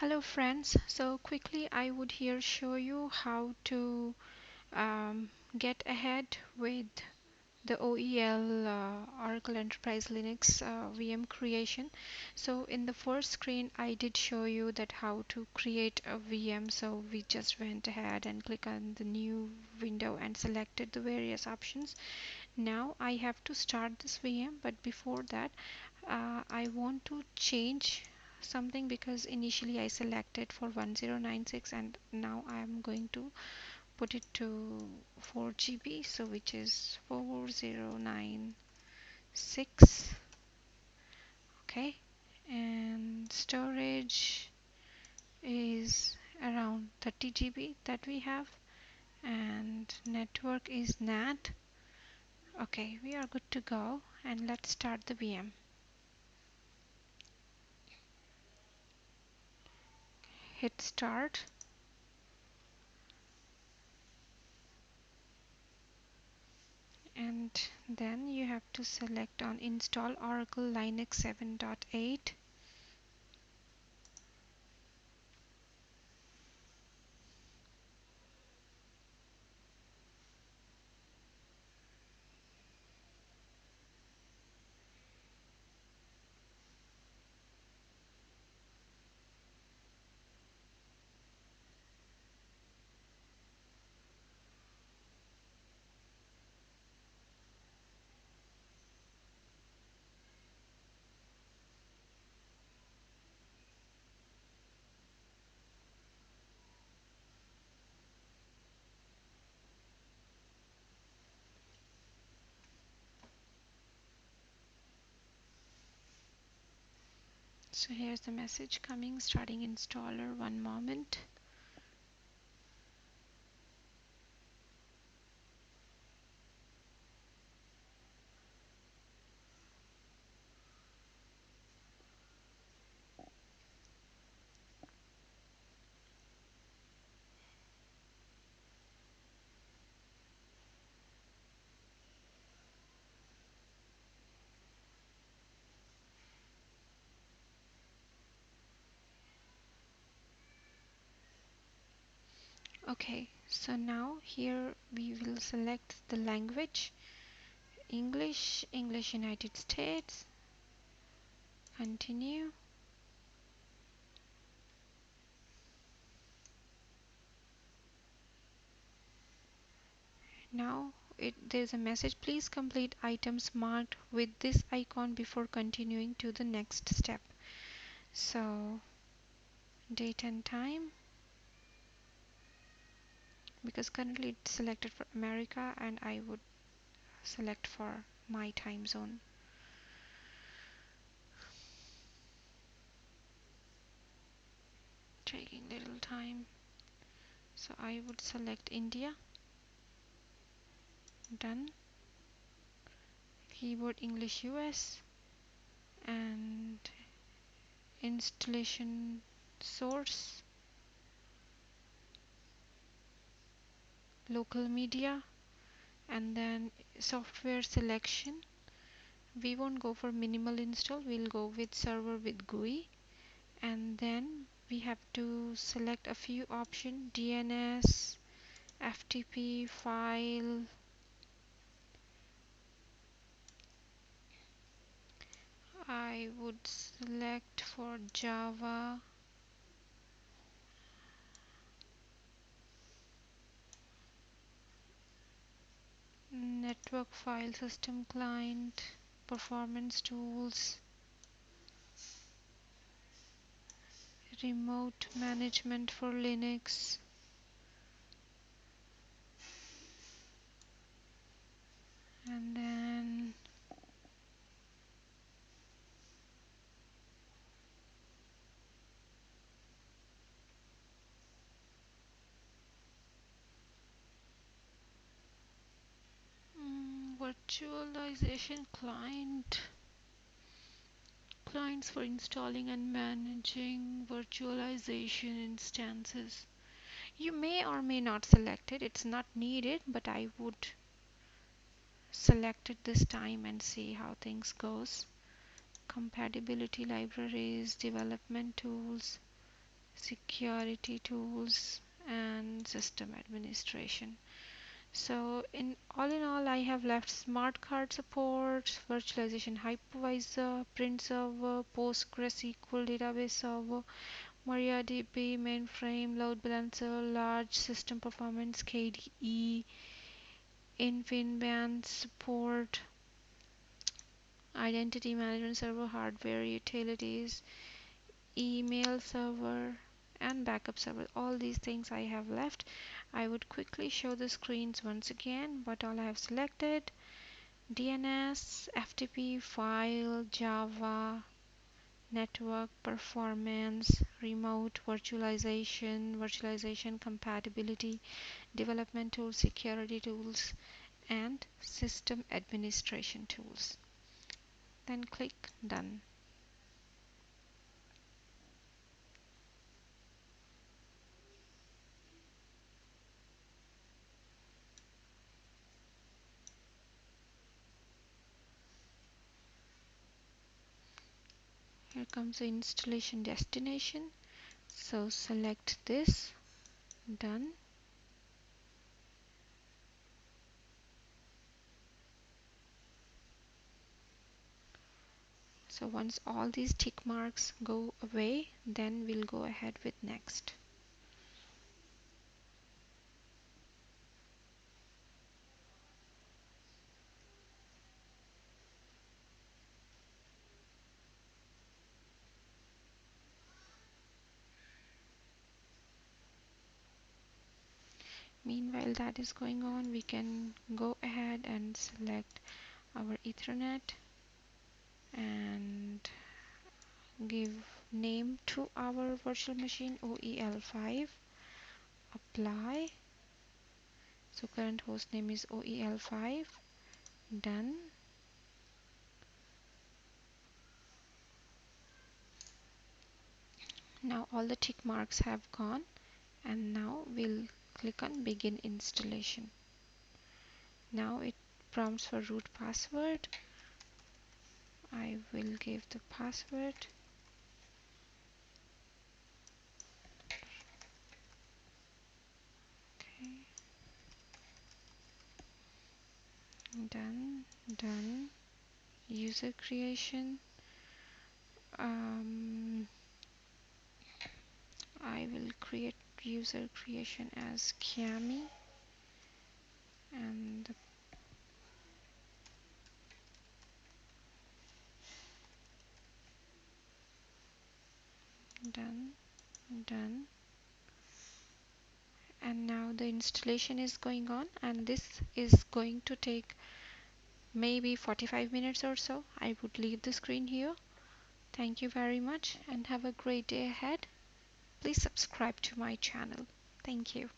Hello friends, so quickly I would here show you how to get ahead with the OEL Oracle Enterprise Linux VM creation. So in the first screen I did show you that how to create a VM, so we just went ahead and click on the new window and selected the various options. Now I have to start this VM, but before that I want to change something because initially I selected for 1096 and now I am going to put it to 4 GB, so which is 4096. Okay, and storage is around 30 GB that we have, and network is NAT. Okay, we are good to go, and let's start the VM. Hit start. And then you have to select on install Oracle Linux 7.8. So here's the message coming, starting installer, one moment. Okay, so now here we will select the language, English United States, continue. Now there's a message, please complete items marked with this icon before continuing to the next step. So date and time, because currently it's selected for America and I would select for my time zone. Taking little time, so I would select India. Done. Keyboard English US, and installation source local media, and then software selection. We won't go for minimal install, we'll go with server with GUI. And then we have to select a few options, DNS, FTP, file. I would select for Java, network file system client, performance tools, remote management for Linux, and then virtualization clients for installing and managing virtualization instances. You may or may not select it, it's not needed, but I would select it this time and see how things goes. Compatibility libraries, development tools, security tools, and system administration. So in all, I have left smart card support, virtualization hypervisor, print server, PostgreSQL database server, MariaDB mainframe, load balancer, large system performance, KDE, InfiniBand support, identity management server, hardware utilities, email server, and backup server. All these things I have left. I would quickly show the screens once again, but all I have selected: DNS, FTP, file, Java, network performance, remote virtualization, virtualization compatibility, development tools, security tools, and system administration tools. Then click Done. Here comes the installation destination. So select this, Done. So once all these tick marks go away, then we'll go ahead with next. Meanwhile that is going on, we can go ahead and select our Ethernet and give name to our virtual machine, OEL5. Apply. So current host name is OEL5. Done. Now all the tick marks have gone, and now we'll click on begin installation. Now it prompts for root password. I will give the password. Okay. Done. User creation. I will create user creation as Kyemy, and done. And now the installation is going on, and this is going to take maybe 45 minutes or so. I would leave the screen here. Thank you very much and have a great day ahead. Please subscribe to my channel. Thank you.